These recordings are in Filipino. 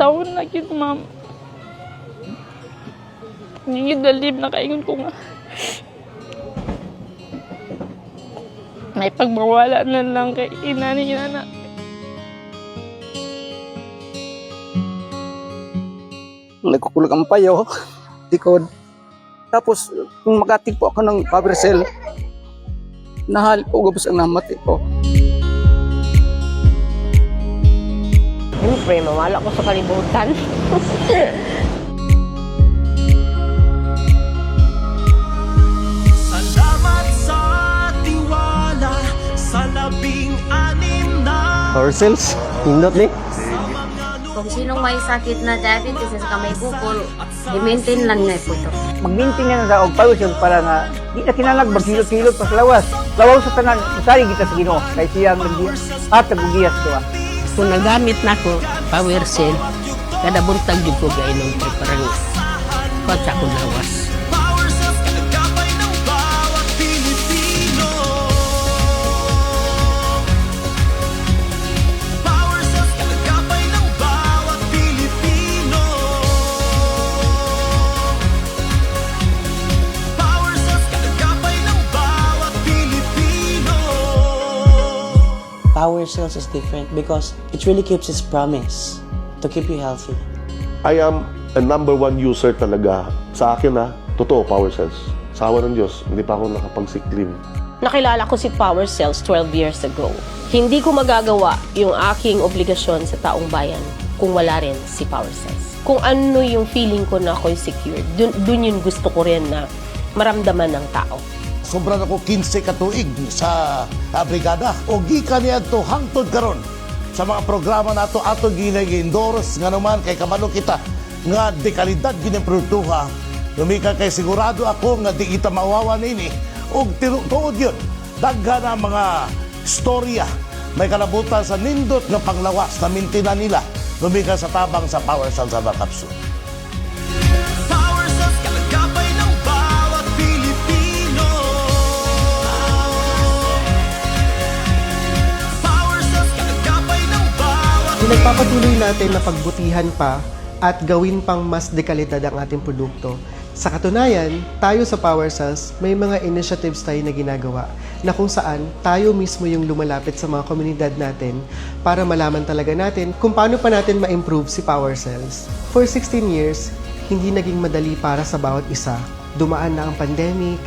asawa na yun, ma'am. Hindi dalib na kaingon ko nga. May pagmawala na lang kay inani-inana. Nagkukulag ang payo, likod. Tapos, kung magating po ako ng power cell, nahal po gabos ang namati ko. Siyempre, mawala ko sa kalibutan. Salamat sa tiwala sa 16 na Power cells, pindot ni. Kung sinong may sakit na diabetes sa kamay bukol, i-maintain lang niya po ito. Mag-maintain na sa og power cells para nga di na kinalag magkilot-kilot pa sa lawas. Lawaw sa tanan, usari kita sa Ginoo kay siyang nagugiyas ko. Kung nagamit na ko, power cell, kada buntag yung ko gainom ko parang kotsa ko lawas. Power cells, kagagabay ng bawat Pilipino. Power cells, kagagabay ng bawat Pilipino. Power cells, kagagabay ng bawat Pilipino. Power cells is different because it really keeps its promise to keep you healthy. I am a number one user talaga. Sa akin totoo, power cells. Sa awa ng Diyos, hindi pa ako nakapag-sick leave. Nakilala ko si Power Cells 12 years ago. Hindi ko magagawa yung aking obligasyon sa taong bayan kung wala rin si Power Cells. Kung ano yung feeling ko na ako'y secure, dun yung gusto ko rin na maramdaman ng tao. Sobra na ko 15 katuig sa brigada. O gikan niya to hangtod karon sa mga programa nato ato ginag-endorse nga naman kay kabalo kita nga de kalidad ginaproduktuha. Lumika kay sigurado ako nga di kita mawawa nini og tuod yun. Daghan ang mga storya may kalabutan sa nindot nga panglawas na mintinan nila. Lumika sa tabang sa Power Cells Herbal Capsule. Power cells, kagagabay ng bawat Pilipino. Power cells, kagagabay ng bawat Pinagpapatuloy natin na pagbutihan pa at gawin pang mas dekalidad ang ating produkto. Sa katunayan, tayo sa Power Cells, may mga initiatives tayo na ginagawa na kung saan tayo mismo yung lumalapit sa mga komunidad natin para malaman talaga natin kung paano pa natin ma-improve si Power Cells. For 16 years, hindi naging madali para sa bawat isa. Dumaan na ang pandemic,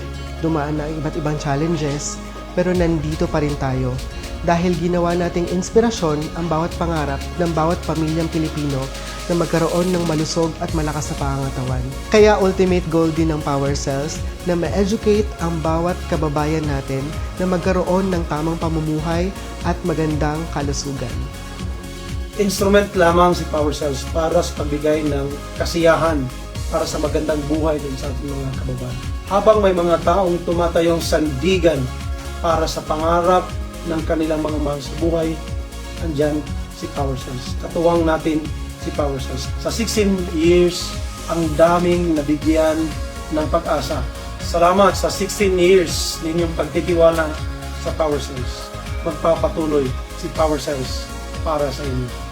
dumaan na ang iba't ibang challenges, pero nandito pa rin tayo dahil ginawa nating inspirasyon ang bawat pangarap ng bawat pamilyang Pilipino na magkaroon ng malusog at malakas na pangangatawan. Kaya ultimate goal din ng Power Cells na ma-educate ang bawat kababayan natin na magkaroon ng tamang pamumuhay at magandang kalusugan. Instrument lamang si Power Cells para sa pagbigay ng kasiyahan para sa magandang buhay din sa ating mga kababayan. Habang may mga taong tumatayong sandigan para sa pangarap ng kanilang mga mahal sa buhay, andyan si Power Cells. Katuwang natin si Power Cells. Sa 16 years, ang daming nabigyan ng pag-asa. Salamat sa 16 years ninyong pagtitiwala sa Power Cells. Magpapatuloy si Power Cells para sa inyo.